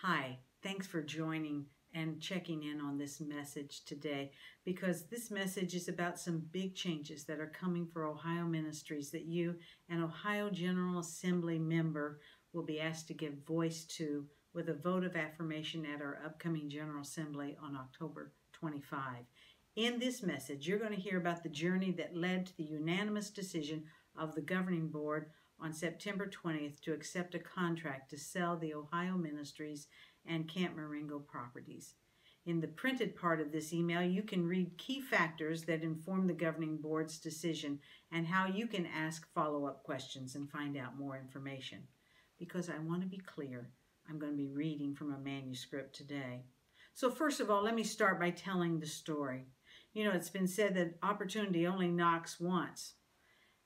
Hi, thanks for joining and checking in on this message today, because this message is about some big changes that are coming for Ohio Ministries that you, an Ohio General Assembly member, will be asked to give voice to with a vote of affirmation at our upcoming General Assembly on October 25. In this message, you're going to hear about the journey that led to the unanimous decision of the Governing Board on September 20th to accept a contract to sell the Ohio Ministries and Camp Marengo properties. In the printed part of this email, you can read key factors that inform the Governing Board's decision and how you can ask follow-up questions and find out more information. Because I want to be clear, I'm going to be reading from a manuscript today. So first of all, let me start by telling the story. You know, it's been said that opportunity only knocks once.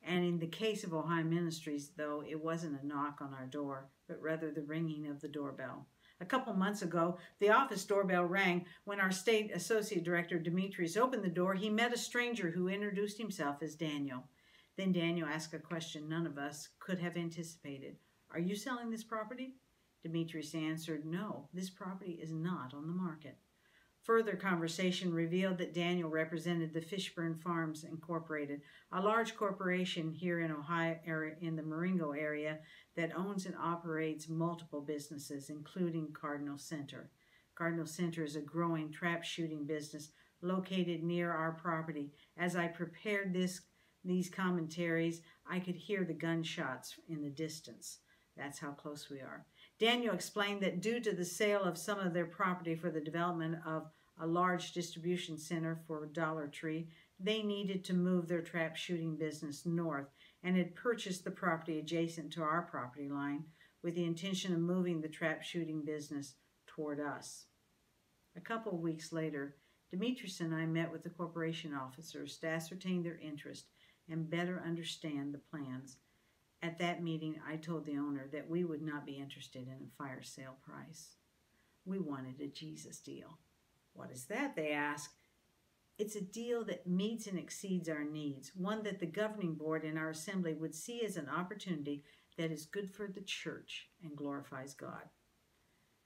And in the case of Ohio Ministries, though, it wasn't a knock on our door, but rather the ringing of the doorbell. A couple months ago, the office doorbell rang. When our state associate director, Ministries, opened the door, he met a stranger who introduced himself as Daniel. Then Daniel asked a question none of us could have anticipated. "Are you selling this property?" Ministries answered, "No, this property is not on the market." Further conversation revealed that Daniel represented the Fishburne Farms Incorporated, a large corporation here in Ohio, in the Marengo area, that owns and operates multiple businesses, including Cardinal Center. Cardinal Center is a growing trap shooting business located near our property. As I prepared these commentaries, I could hear the gunshots in the distance. That's how close we are. Daniel explained that due to the sale of some of their property for the development of a large distribution center for Dollar Tree, they needed to move their trap shooting business north and had purchased the property adjacent to our property line with the intention of moving the trap shooting business toward us. A couple of weeks later, Demetrius and I met with the corporation officers to ascertain their interest and better understand the plans. At that meeting, I told the owner that we would not be interested in a fire sale price. We wanted a Jesus deal. "What is that?" they asked. "It's a deal that meets and exceeds our needs, one that the Governing Board and our Assembly would see as an opportunity that is good for the church and glorifies God."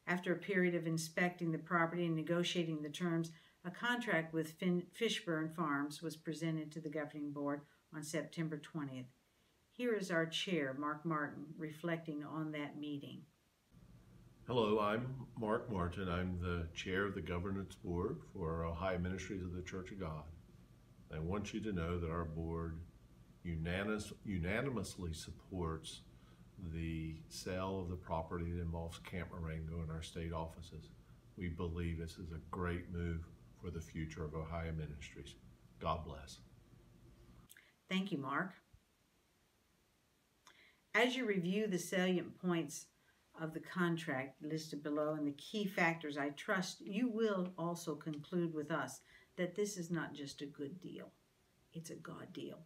After a period of inspecting the property and negotiating the terms, a contract with Fishburne Farms was presented to the Governing Board on September 20th. Here is our chair, Mark Martin, reflecting on that meeting. Hello, I'm Mark Martin. I'm the chair of the governance board for Ohio Ministries of the Church of God. I want you to know that our board unanimously supports the sale of the property that involves Camp Marengo and our state offices. We believe this is a great move for the future of Ohio Ministries. God bless. Thank you, Mark. As you review the salient points of the contract listed below and the key factors, I trust you will also conclude with us that this is not just a good deal. It's a God deal.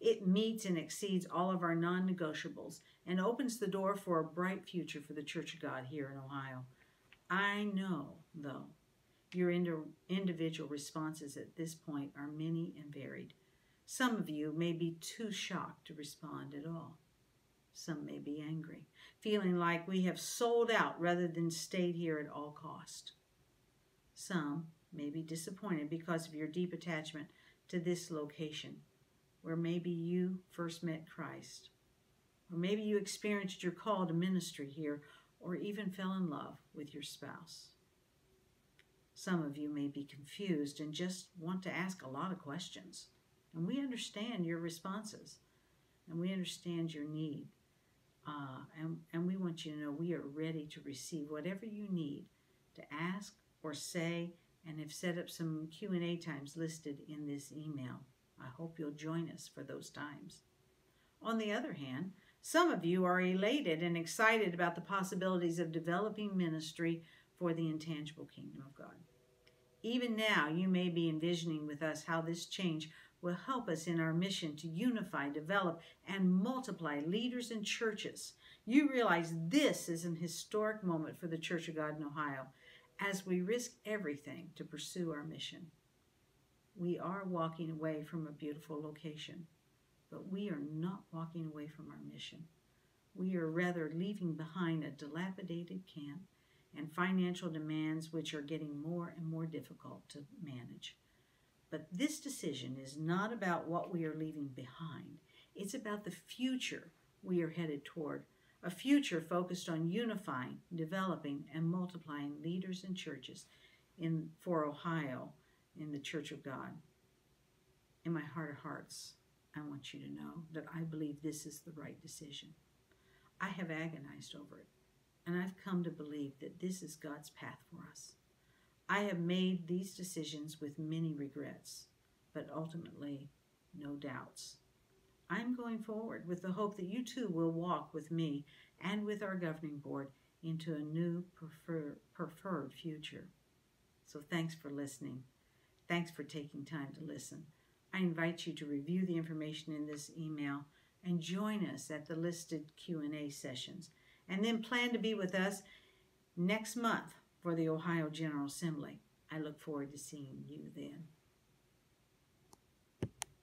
It meets and exceeds all of our non-negotiables and opens the door for a bright future for the Church of God here in Ohio. I know, though, your individual responses at this point are many and varied. Some of you may be too shocked to respond at all. Some may be angry, feeling like we have sold out rather than stayed here at all cost. Some may be disappointed because of your deep attachment to this location, where maybe you first met Christ, or maybe you experienced your call to ministry here, or even fell in love with your spouse. Some of you may be confused and just want to ask a lot of questions, and we understand your responses, and we understand your need. And we want you to know we are ready to receive whatever you need to ask or say, and have set up some Q&A times listed in this email. I hope you'll join us for those times. On the other hand, some of you are elated and excited about the possibilities of developing ministry for the intangible kingdom of God. Even now, you may be envisioning with us how this change will help us in our mission to unify, develop, and multiply leaders and churches. You realize this is an historic moment for the Church of God in Ohio as we risk everything to pursue our mission. We are walking away from a beautiful location, but we are not walking away from our mission. We are rather leaving behind a dilapidated camp and financial demands which are getting more and more difficult to manage. But this decision is not about what we are leaving behind. It's about the future we are headed toward, a future focused on unifying, developing, and multiplying leaders and churches for Ohio in the Church of God. In my heart of hearts, I want you to know that I believe this is the right decision. I have agonized over it, and I've come to believe that this is God's path for us. I have made these decisions with many regrets, but ultimately no doubts. I'm going forward with the hope that you too will walk with me and with our governing board into a new preferred future. So thanks for listening. Thanks for taking time to listen. I invite you to review the information in this email and join us at the listed Q&A sessions, and then plan to be with us next month for the Ohio General Assembly. I look forward to seeing you then.